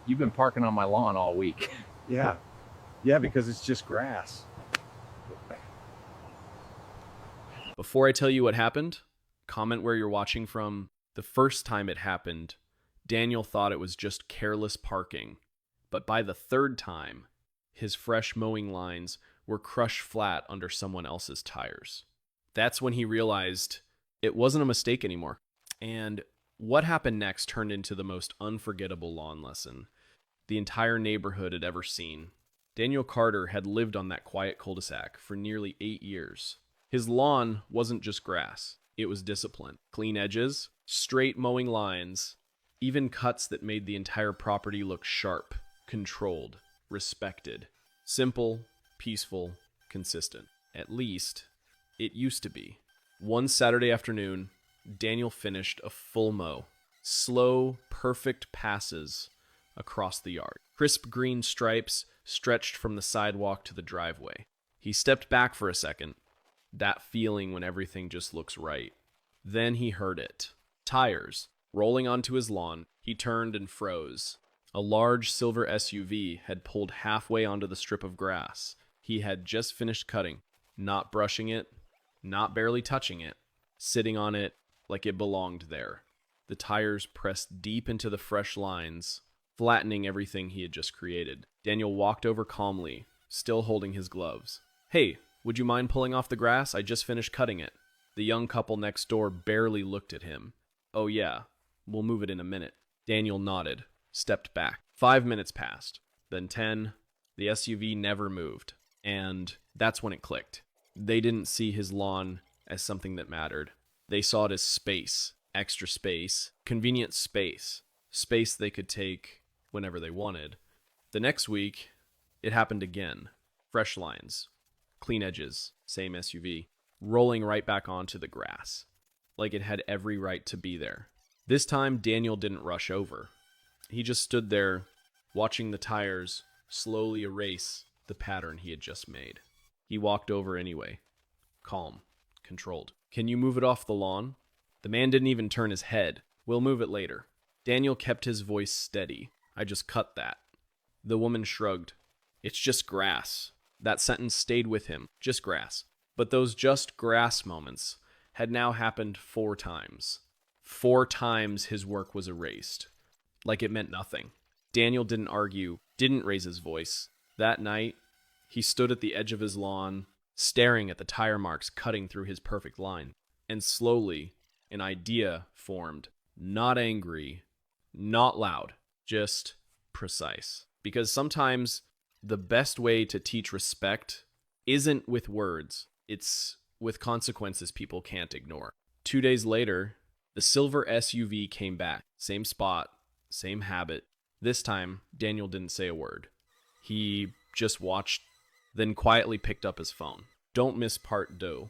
You've been parking on my lawn all week. Yeah. Yeah, because it's just grass. Before I tell you what happened, comment where you're watching from. The first time it happened, Daniel thought it was just careless parking. But by the third time, his fresh mowing lines were crushed flat under someone else's tires. That's when he realized it wasn't a mistake anymore. And what happened next turned into the most unforgettable lawn lesson the entire neighborhood had ever seen. Daniel Carter had lived on that quiet cul-de-sac for nearly 8 years. His lawn wasn't just grass, it was discipline. Clean edges, straight mowing lines, even cuts that made the entire property look sharp, controlled, respected. Simple, peaceful, consistent. At least, it used to be. One Saturday afternoon, Daniel finished a full mow. Slow, perfect passes across the yard. Crisp green stripes stretched from the sidewalk to the driveway. He stepped back for a second, that feeling when everything just looks right. Then he heard it. Tires rolling onto his lawn. He turned and froze. A large silver SUV had pulled halfway onto the strip of grass he had just finished cutting, not brushing it, not barely touching it, sitting on it like it belonged there. The tires pressed deep into the fresh lines, flattening everything he had just created. Daniel walked over calmly, still holding his gloves. "Hey, would you mind pulling off the grass? I just finished cutting it." The young couple next door barely looked at him. "Oh yeah, we'll move it in a minute." Daniel nodded, stepped back. 5 minutes passed, then 10. The SUV never moved, and that's when it clicked. They didn't see his lawn as something that mattered. They saw it as space, extra space, convenient space, space they could take whenever they wanted. The next week, it happened again. Fresh lines, clean edges, same SUV, rolling right back onto the grass, like it had every right to be there. This time, Daniel didn't rush over. He just stood there, watching the tires slowly erase the pattern he had just made. He walked over anyway, calm, controlled. "Can you move it off the lawn?" The man didn't even turn his head. "We'll move it later." Daniel kept his voice steady. "I just cut that." The woman shrugged. "It's just grass." That sentence stayed with him. Just grass. But those just grass moments had now happened 4 times. 4 times his work was erased. Like it meant nothing. Daniel didn't argue, didn't raise his voice. That night, he stood at the edge of his lawn, staring at the tire marks cutting through his perfect line. And slowly, an idea formed. Not angry, not loud, just precise. Because sometimes the best way to teach respect isn't with words, it's with consequences people can't ignore. 2 days later, the silver SUV came back. Same spot, same habit. This time, Daniel didn't say a word. He just watched, then quietly picked up his phone. Don't miss part 2.